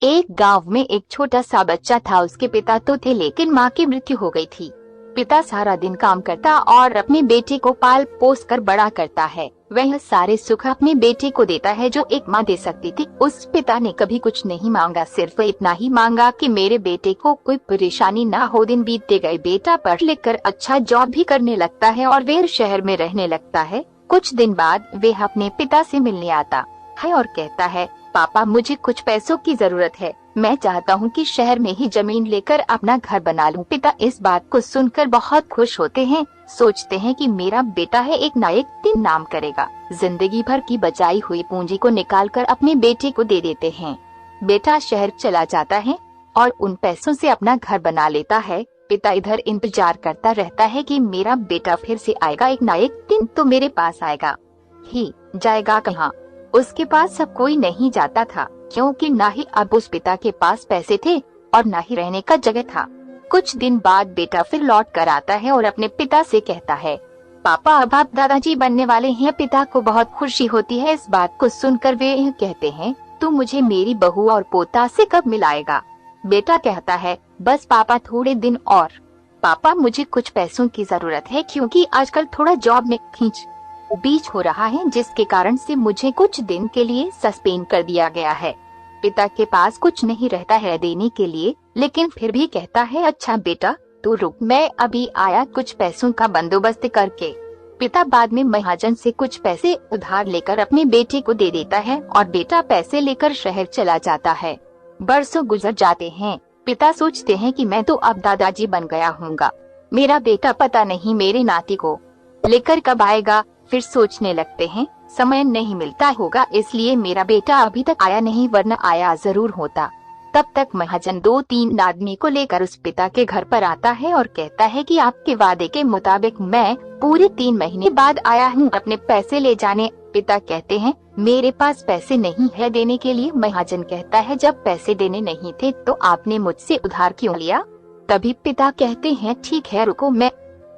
एक गांव में एक छोटा सा बच्चा था। उसके पिता तो थे लेकिन माँ की मृत्यु हो गई थी। पिता सारा दिन काम करता और अपने बेटे को पाल पोस कर बड़ा करता है। वह सारे सुख अपने बेटे को देता है जो एक माँ दे सकती थी। उस पिता ने कभी कुछ नहीं मांगा, सिर्फ इतना ही मांगा कि मेरे बेटे को कोई परेशानी ना हो। दिन बीतते गए, बेटा पढ़ लिख कर अच्छा जॉब भी करने लगता है और वे शहर में रहने लगता है। कुछ दिन बाद वे अपने पिता से मिलने आता है और कहता है, पापा मुझे कुछ पैसों की जरूरत है। मैं चाहता हूँ कि शहर में ही जमीन लेकर अपना घर बना लूँ। पिता इस बात को सुनकर बहुत खुश होते हैं। सोचते हैं कि मेरा बेटा है, एक ना एक दिन नाम करेगा। जिंदगी भर की बचाई हुई पूंजी को निकालकर अपने बेटे को दे देते हैं। बेटा शहर चला जाता है और उन पैसों से अपना घर बना लेता है। पिता इधर इंतजार करता रहता है कि मेरा बेटा फिर से आएगा, एक ना एक दिन तो मेरे पास आएगा ही। जाएगा कहाँ? उसके पास सब कोई नहीं जाता था, क्योंकि ना ही अब उस पिता के पास पैसे थे और ना ही रहने का जगह था। कुछ दिन बाद बेटा फिर लौट कर आता है और अपने पिता से कहता है, पापा अब आप दादाजी बनने वाले हैं। पिता को बहुत खुशी होती है। इस बात को सुनकर वे कहते हैं, तू मुझे मेरी बहू और पोता से कब मिलाएगा? बेटा कहता है, बस पापा थोड़े दिन और। पापा मुझे कुछ पैसों की जरूरत है, क्योंकि आजकल थोड़ा जॉब में खींच बीच हो रहा है, जिसके कारण से मुझे कुछ दिन के लिए सस्पेंड कर दिया गया है। पिता के पास कुछ नहीं रहता है देने के लिए, लेकिन फिर भी कहता है, अच्छा बेटा तू रुक, मैं अभी आया कुछ पैसों का बंदोबस्त करके। पिता बाद में महाजन से कुछ पैसे उधार लेकर अपने बेटे को दे देता है और बेटा पैसे लेकर शहर चला जाता है। बरसों गुजर जाते हैं। पिता सोचते हैं कि मैं तो अब दादाजी बन गया हूँगा, मेरा बेटा पता नहीं मेरे नाती को लेकर कब आएगा। फिर सोचने लगते हैं, समय नहीं मिलता होगा इसलिए मेरा बेटा अभी तक आया नहीं, वरना आया जरूर होता। तब तक महाजन 2-3 आदमी को लेकर उस पिता के घर पर आता है और कहता है कि आपके वादे के मुताबिक मैं पूरे 3 महीने बाद आया हूँ अपने पैसे ले जाने। पिता कहते हैं, मेरे पास पैसे नहीं है देने के लिए। महाजन कहता है, जब पैसे देने नहीं थे तो आपने मुझसे उधार क्यों लिया? तभी पिता कहते हैं, ठीक है रुको, मैं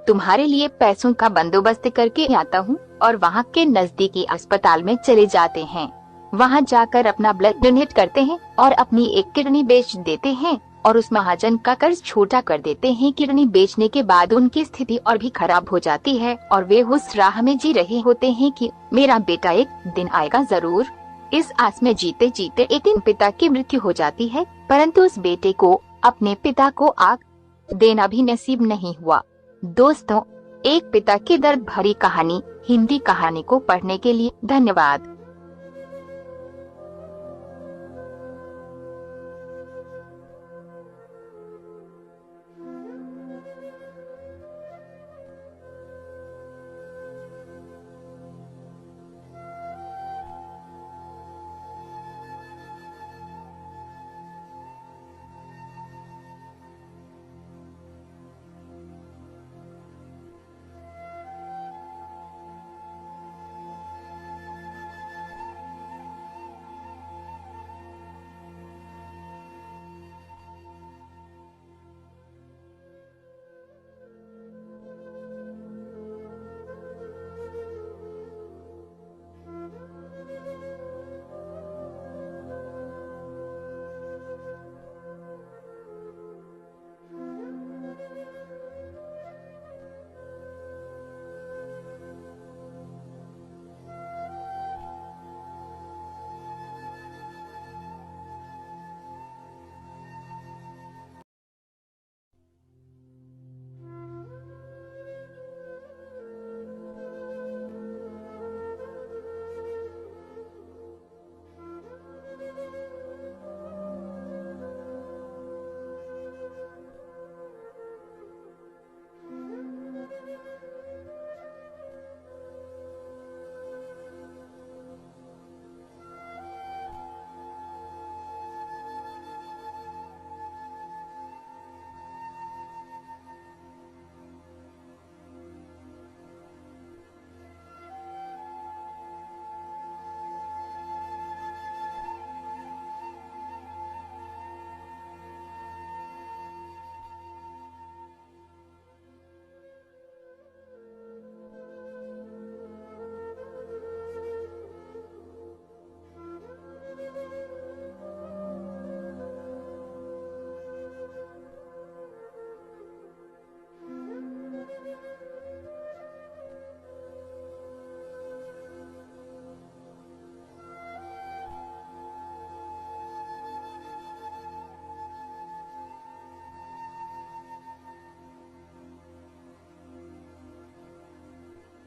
तुम्हारे लिए पैसों का बंदोबस्त करके आता हूँ। और वहाँ के नजदीकी अस्पताल में चले जाते हैं। वहाँ जाकर अपना ब्लड डोनेट करते हैं और अपनी एक किडनी बेच देते हैं और उस महाजन का कर्ज छोटा कर देते हैं। किडनी बेचने के बाद उनकी स्थिति और भी खराब हो जाती है और वे उस राह में जी रहे होते हैं कि मेरा बेटा एक दिन आएगा जरूर। इस आस में जीते जीते एक दिन पिता की मृत्यु हो जाती है, परंतु उस बेटे को अपने पिता को आग देना भी नसीब नहीं हुआ। दोस्तों, एक पिता की दर्द भरी कहानी हिंदी कहानी को पढ़ने के लिए धन्यवाद।